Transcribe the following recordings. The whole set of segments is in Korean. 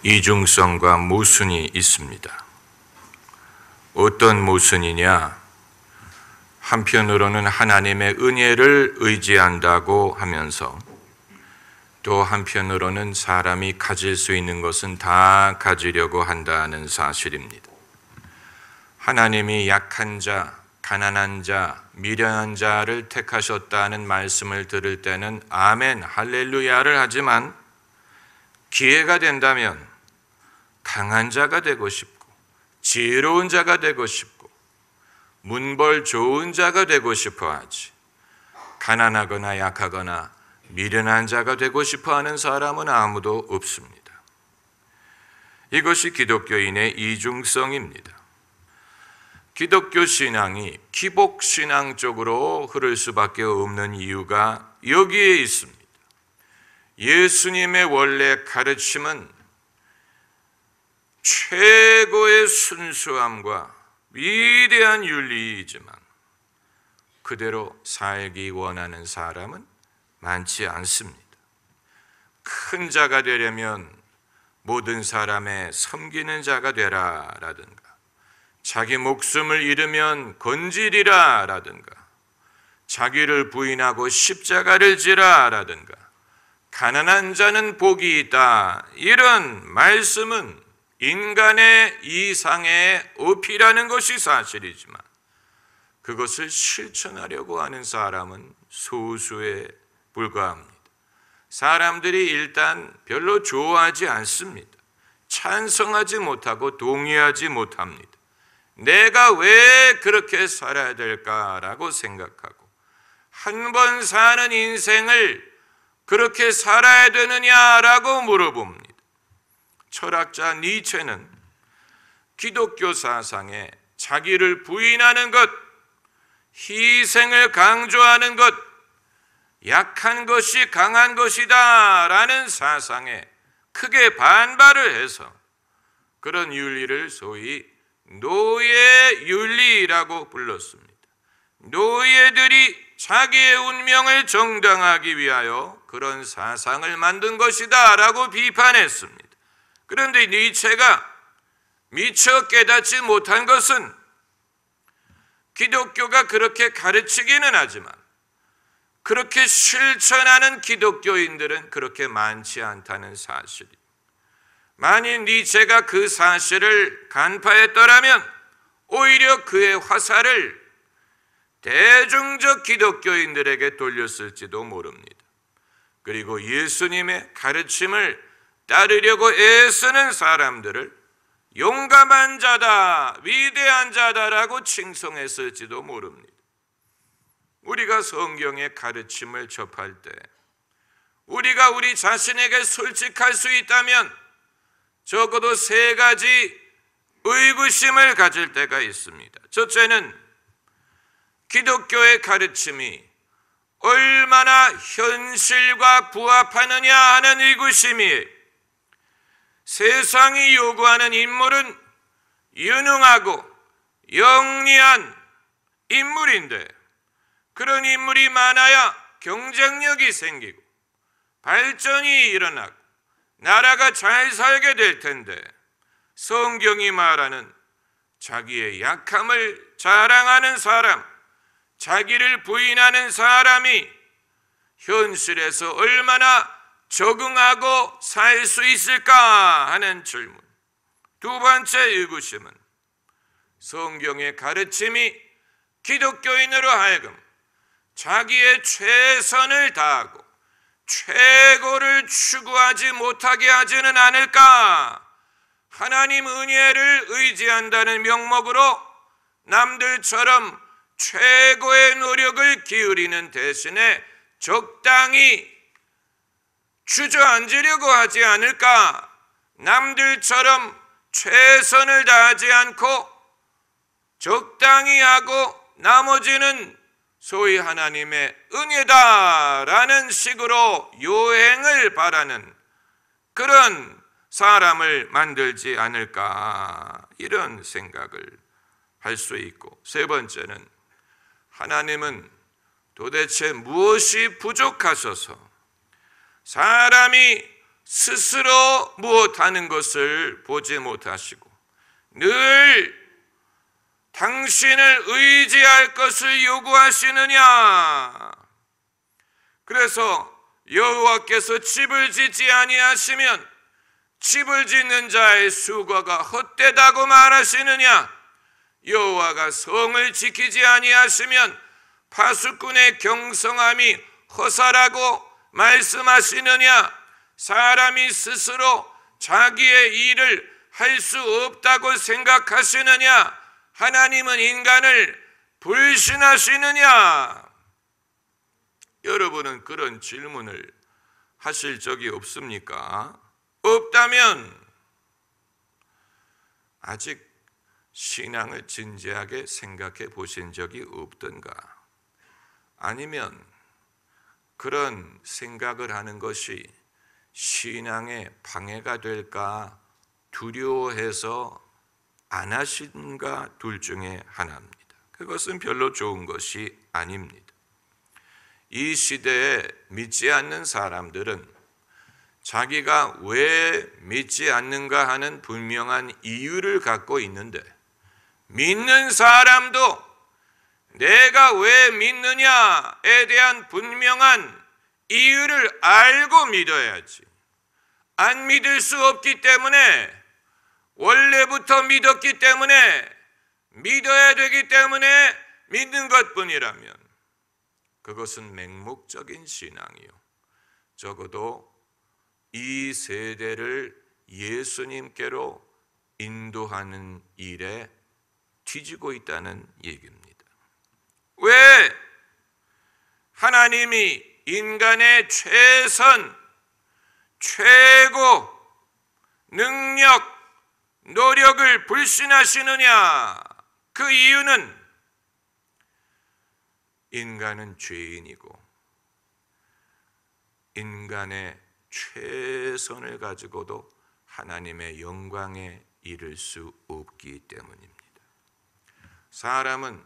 이중성과 모순이 있습니다. 어떤 모순이냐? 한편으로는 하나님의 은혜를 의지한다고 하면서 또 한편으로는 사람이 가질 수 있는 것은 다 가지려고 한다는 사실입니다. 하나님이 약한 자, 가난한 자, 미련한 자를 택하셨다는 말씀을 들을 때는 아멘, 할렐루야를 하지만 기회가 된다면 강한 자가 되고 싶고 지혜로운 자가 되고 싶고 문벌 좋은 자가 되고 싶어 하지, 가난하거나 약하거나 미련한 자가 되고 싶어 하는 사람은 아무도 없습니다. 이것이 기독교인의 이중성입니다. 기독교 신앙이 기복 신앙 쪽으로 흐를 수밖에 없는 이유가 여기에 있습니다. 예수님의 원래 가르침은 최고의 순수함과 위대한 윤리이지만 그대로 살기 원하는 사람은 많지 않습니다. 큰 자가 되려면 모든 사람의 섬기는 자가 되라라든가, 자기 목숨을 잃으면 건지리라라든가, 자기를 부인하고 십자가를 지라라든가, 가난한 자는 복이 있다, 이런 말씀은 인간의 이상의 어필하는 것이 사실이지만 그것을 실천하려고 하는 사람은 소수에 불과합니다. 사람들이 일단 별로 좋아하지 않습니다. 찬성하지 못하고 동의하지 못합니다. 내가 왜 그렇게 살아야 될까라고 생각하고, 한 번 사는 인생을 그렇게 살아야 되느냐라고 물어봅니다. 철학자 니체는 기독교 사상에 자기를 부인하는 것, 희생을 강조하는 것, 약한 것이 강한 것이다 라는 사상에 크게 반발을 해서 그런 윤리를 소위 노예 윤리라고 불렀습니다. 노예들이 자기의 운명을 정당하기 위하여 그런 사상을 만든 것이다 라고 비판했습니다. 그런데 니체가 미처 깨닫지 못한 것은 기독교가 그렇게 가르치기는 하지만 그렇게 실천하는 기독교인들은 그렇게 많지 않다는 사실입니다. 만일 니체가 그 사실을 간파했더라면 오히려 그의 화살을 대중적 기독교인들에게 돌렸을지도 모릅니다. 그리고 예수님의 가르침을 따르려고 애쓰는 사람들을 용감한 자다, 위대한 자다라고 칭송했을지도 모릅니다. 우리가 성경의 가르침을 접할 때 우리가 우리 자신에게 솔직할 수 있다면 적어도 세 가지 의구심을 가질 때가 있습니다. 첫째는 기독교의 가르침이 얼마나 현실과 부합하느냐 하는 의구심이에요. 세상이 요구하는 인물은 유능하고 영리한 인물인데 그런 인물이 많아야 경쟁력이 생기고 발전이 일어나고 나라가 잘 살게 될 텐데, 성경이 말하는 자기의 약함을 자랑하는 사람, 자기를 부인하는 사람이 현실에서 얼마나 적응하고 살 수 있을까 하는 질문. 두 번째 의구심은 성경의 가르침이 기독교인으로 하여금 자기의 최선을 다하고 최고를 추구하지 못하게 하지는 않을까? 하나님 은혜를 의지한다는 명목으로 남들처럼 최고의 노력을 기울이는 대신에 적당히 주저앉으려고 하지 않을까? 남들처럼 최선을 다하지 않고 적당히 하고 나머지는 소위 하나님의 은혜다라는 식으로 요행을 바라는 그런 사람을 만들지 않을까, 이런 생각을 할 수 있고, 세 번째는 하나님은 도대체 무엇이 부족하셔서 사람이 스스로 무엇하는 것을 보지 못하시고 늘 당신을 의지할 것을 요구하시느냐? 그래서 여호와께서 집을 짓지 아니하시면 집을 짓는 자의 수고가 헛되다고 말하시느냐? 여호와가 성을 지키지 아니하시면 파수꾼의 경성함이 허사라고 말씀하시느냐? 사람이 스스로 자기의 일을 할 수 없다고 생각하시느냐? 하나님은 인간을 불신하시느냐? 여러분은 그런 질문을 하실 적이 없습니까? 없다면 아직 신앙을 진지하게 생각해 보신 적이 없던가? 아니면 그런 생각을 하는 것이 신앙에 방해가 될까 두려워해서 안 하신가? 둘 중에 하나입니다. 그것은 별로 좋은 것이 아닙니다. 이 시대에 믿지 않는 사람들은 자기가 왜 믿지 않는가 하는 분명한 이유를 갖고 있는데, 믿는 사람도 내가 왜 믿느냐에 대한 분명한 이유를 알고 믿어야지. 안 믿을 수 없기 때문에, 원래부터 믿었기 때문에, 믿어야 되기 때문에 믿는 것뿐이라면 그것은 맹목적인 신앙이요, 적어도 이 세대를 예수님께로 인도하는 일에 뒤지고 있다는 얘기입니다. 왜 하나님이 인간의 최선, 최고, 능력, 노력을 불신하시느냐? 그 이유는 인간은 죄인이고 인간의 최선을 가지고도 하나님의 영광에 이를 수 없기 때문입니다. 사람은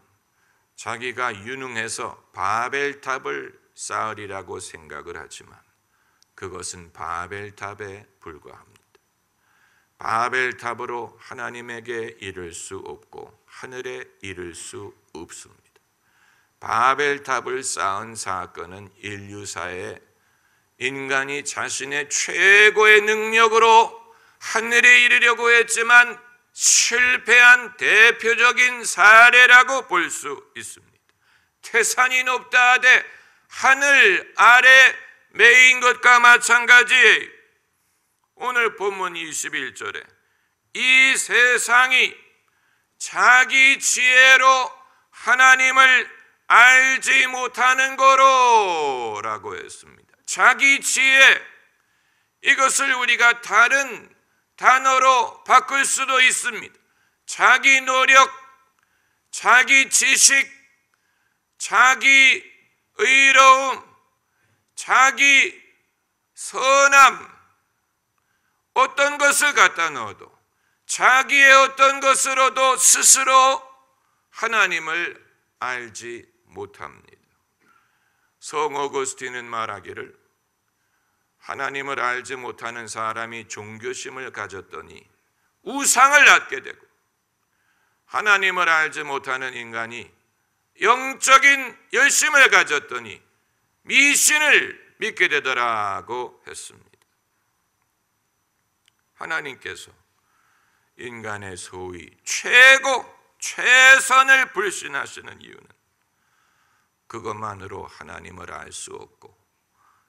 자기가 유능해서 바벨탑을 쌓으리라고 생각을 하지만 그것은 바벨탑에 불과합니다. 바벨탑으로 하나님에게 이를 수 없고 하늘에 이를 수 없습니다. 바벨탑을 쌓은 사건은 인류사에 인간이 자신의 최고의 능력으로 하늘에 이르려고 했지만 실패한 대표적인 사례라고 볼 수 있습니다. 태산이 높다 하되 하늘 아래 매인 것과 마찬가지. 오늘 본문 21절에 이 세상이 자기 지혜로 하나님을 알지 못하는 거로 라고 했습니다. 자기 지혜, 이것을 우리가 다른 단어로 바꿀 수도 있습니다. 자기 노력, 자기 지식, 자기 의로움, 자기 선함, 어떤 것을 갖다 넣어도 자기의 어떤 것으로도 스스로 하나님을 알지 못합니다. 성 어거스틴은 말하기를 하나님을 알지 못하는 사람이 종교심을 가졌더니 우상을 낳게 되고 하나님을 알지 못하는 인간이 영적인 열심을 가졌더니 미신을 믿게 되더라고 했습니다. 하나님께서 인간의 소위 최고, 최선을 불신하시는 이유는 그것만으로 하나님을 알 수 없고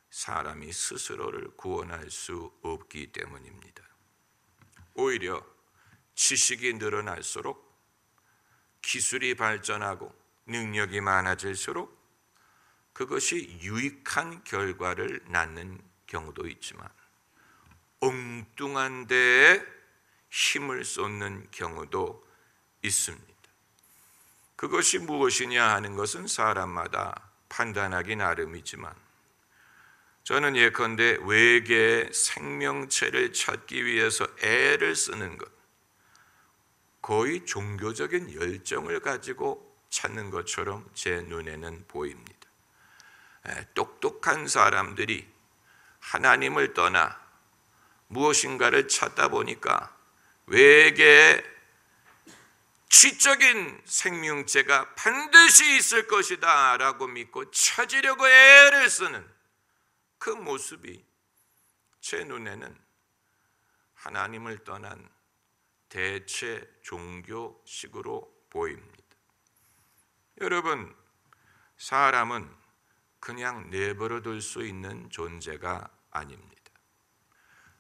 사람이 스스로를 구원할 수 없기 때문입니다. 오히려 지식이 늘어날수록 기술이 발전하고 능력이 많아질수록 그것이 유익한 결과를 낳는 경우도 있지만 엉뚱한 데에 힘을 쏟는 경우도 있습니다. 그것이 무엇이냐 하는 것은 사람마다 판단하기 나름이지만 저는 예컨대 외계의 생명체를 찾기 위해서 애를 쓰는 것, 거의 종교적인 열정을 가지고 찾는 것처럼 제 눈에는 보입니다. 똑똑한 사람들이 하나님을 떠나 무엇인가를 찾다 보니까 외계에 지적인 생명체가 반드시 있을 것이다 라고 믿고 찾으려고 애를 쓰는 그 모습이 제 눈에는 하나님을 떠난 대체 종교식으로 보입니다. 여러분, 사람은 그냥 내버려 둘 수 있는 존재가 아닙니다.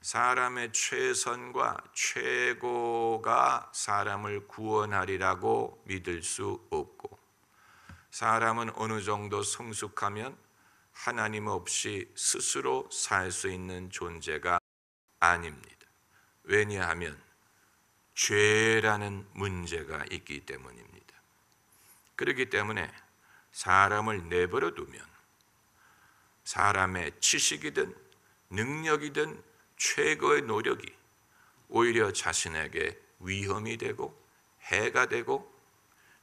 사람의 최선과 최고가 사람을 구원하리라고 믿을 수 없고, 사람은 어느 정도 성숙하면 하나님 없이 스스로 살 수 있는 존재가 아닙니다. 왜냐하면 죄라는 문제가 있기 때문입니다. 그렇기 때문에 사람을 내버려 두면 사람의 지식이든 능력이든 최고의 노력이 오히려 자신에게 위험이 되고 해가 되고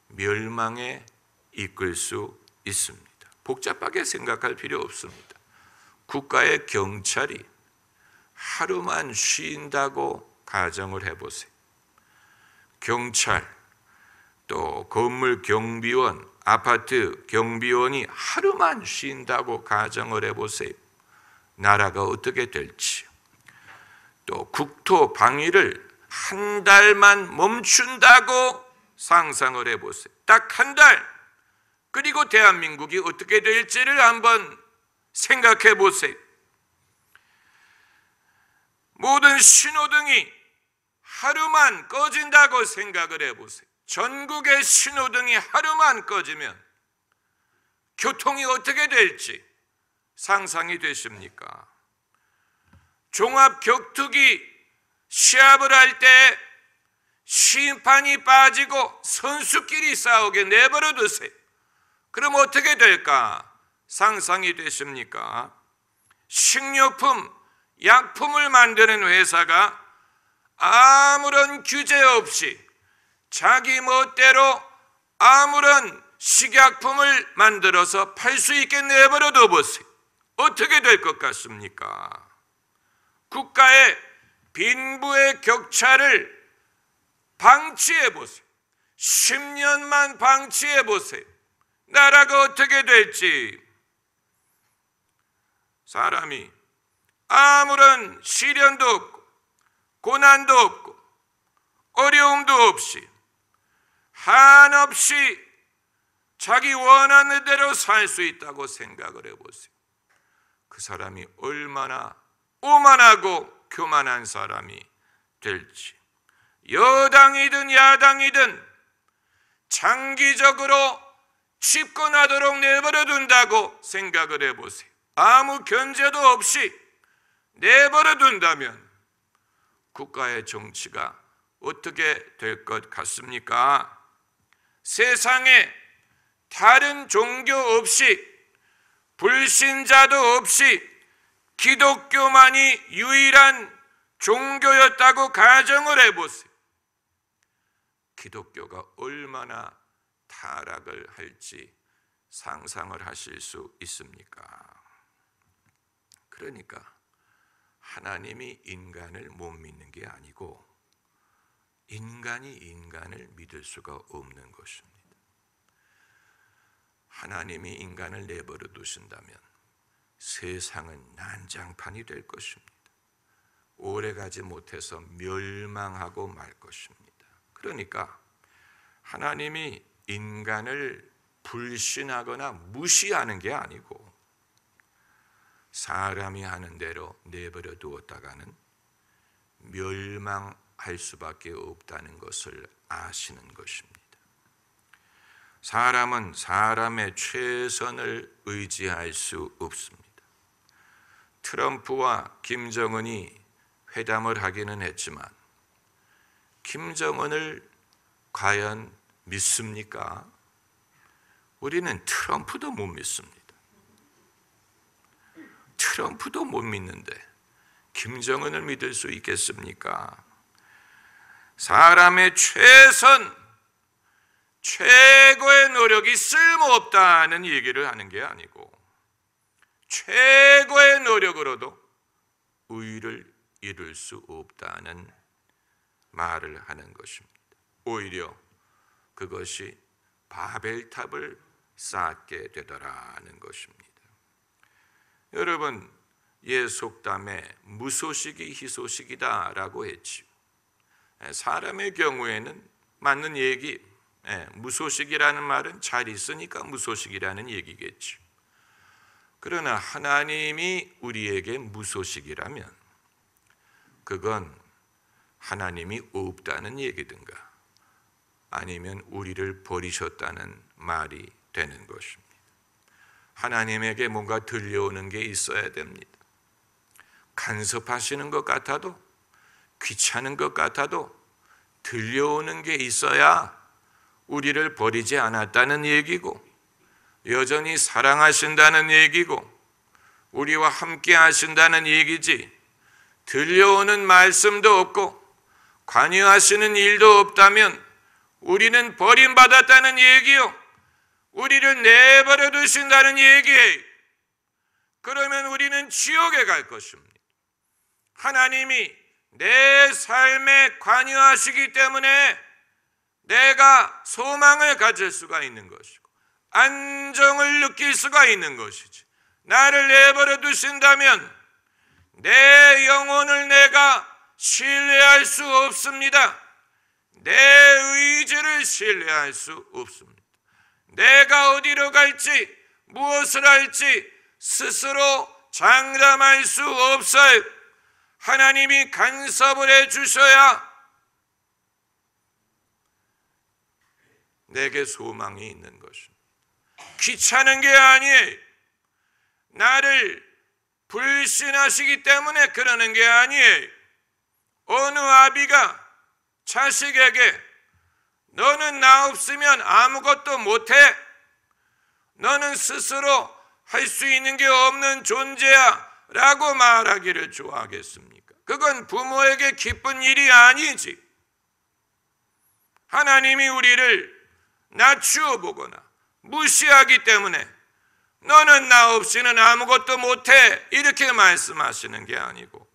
멸망에 이끌 수 있습니다. 복잡하게 생각할 필요 없습니다. 국가의 경찰이 하루만 쉰다고 가정을 해보세요. 경찰, 또 건물 경비원, 아파트 경비원이 하루만 쉰다고 가정을 해보세요. 나라가 어떻게 될지요. 또 국토 방위를 한 달만 멈춘다고 상상을 해보세요. 딱 한 달. 그리고 대한민국이 어떻게 될지를 한번 생각해 보세요. 모든 신호등이 하루만 꺼진다고 생각을 해보세요. 전국의 신호등이 하루만 꺼지면 교통이 어떻게 될지 상상이 되십니까? 종합격투기 시합을 할 때 심판이 빠지고 선수끼리 싸우게 내버려 두세요. 그럼 어떻게 될까? 상상이 되십니까? 식료품, 약품을 만드는 회사가 아무런 규제 없이 자기 멋대로 아무런 식약품을 만들어서 팔 수 있게 내버려 둬보세요. 어떻게 될 것 같습니까? 국가의 빈부의 격차를 방치해 보세요. 10년만 방치해 보세요. 나라가 어떻게 될지. 사람이 아무런 시련도 없고 고난도 없고 어려움도 없이 한없이 자기 원하는 대로 살 수 있다고 생각을 해보세요. 그 사람이 얼마나 오만하고 교만한 사람이 될지. 여당이든 야당이든 장기적으로 집권하도록 내버려 둔다고 생각을 해보세요. 아무 견제도 없이 내버려 둔다면 국가의 정치가 어떻게 될 것 같습니까? 세상에 다른 종교 없이 불신자도 없이 기독교만이 유일한 종교였다고 가정을 해보세요. 기독교가 얼마나 타락을 할지 상상을 하실 수 있습니까? 그러니까 하나님이 인간을 못 믿는 게 아니고 인간이 인간을 믿을 수가 없는 것입니다. 하나님이 인간을 내버려 두신다면 세상은 난장판이 될 것입니다. 오래가지 못해서 멸망하고 말 것입니다. 그러니까 하나님이 인간을 불신하거나 무시하는 게 아니고 사람이 하는 대로 내버려 두었다가는 멸망할 수밖에 없다는 것을 아시는 것입니다. 사람은 사람의 최선을 의지할 수 없습니다. 트럼프와 김정은이 회담을 하기는 했지만 김정은을 과연 믿습니까? 우리는 트럼프도 못 믿습니다. 트럼프도 못 믿는데 김정은을 믿을 수 있겠습니까? 사람의 최고의 노력이 쓸모없다는 얘기를 하는 게 아니고 최고의 노력으로도 의를 이룰 수 없다는 말을 하는 것입니다. 오히려 그것이 바벨탑을 쌓게 되더라는 것입니다. 여러분, 옛 속담에 무소식이 희소식이다라고 했지요. 사람의 경우에는 맞는 얘기, 무소식이라는 말은 잘 있으니까 무소식이라는 얘기겠죠. 그러나 하나님이 우리에게 무소식이라면 그건 하나님이 없다는 얘기든가 아니면 우리를 버리셨다는 말이 되는 것입니다. 하나님에게 뭔가 들려오는 게 있어야 됩니다. 간섭하시는 것 같아도, 귀찮은 것 같아도 들려오는 게 있어야 우리를 버리지 않았다는 얘기고, 여전히 사랑하신다는 얘기고, 우리와 함께 하신다는 얘기지, 들려오는 말씀도 없고 관여하시는 일도 없다면 우리는 버림받았다는 얘기요, 우리를 내버려 두신다는 얘기예요. 그러면 우리는 지옥에 갈 것입니다. 하나님이 내 삶에 관여하시기 때문에 내가 소망을 가질 수가 있는 것이고 안정을 느낄 수가 있는 것이지, 나를 내버려 두신다면 내 영혼을 내가 신뢰할 수 없습니다. 내 의지를 신뢰할 수 없습니다. 내가 어디로 갈지, 무엇을 할지 스스로 장담할 수 없어요. 하나님이 간섭을 해주셔야 내게 소망이 있는 것입니다. 귀찮은 게 아니에요. 나를 불신하시기 때문에 그러는 게 아니에요. 어느 아비가 자식에게 너는 나 없으면 아무것도 못해, 너는 스스로 할 수 있는 게 없는 존재야 라고 말하기를 좋아하겠습니까? 그건 부모에게 기쁜 일이 아니지. 하나님이 우리를 낮추어 보거나 무시하기 때문에 너는 나 없이는 아무것도 못해 이렇게 말씀하시는 게 아니고,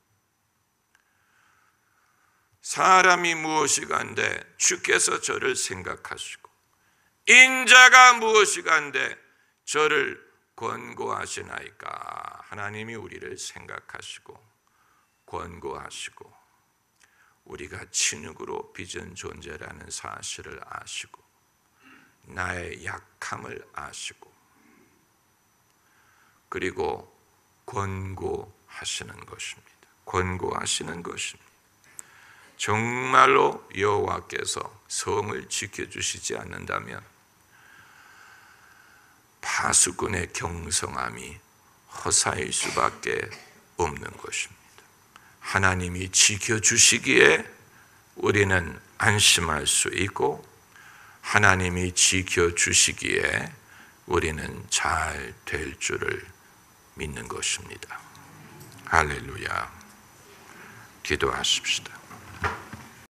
사람이 무엇이간데 주께서 저를 생각하시고 인자가 무엇이간데 저를 권고하시나이까. 하나님이 우리를 생각하시고 권고하시고 우리가 진흙으로 빚은 존재라는 사실을 아시고 나의 약함을 아시고 그리고 권고하시는 것입니다. 권고하시는 것입니다. 정말로 여호와께서 성을 지켜주시지 않는다면 파수꾼의 경성함이 허사일 수밖에 없는 것입니다. 하나님이 지켜주시기에 우리는 안심할 수 있고 하나님이 지켜주시기에 우리는 잘 될 줄을 믿는 것입니다. 할렐루야. 기도하십시다.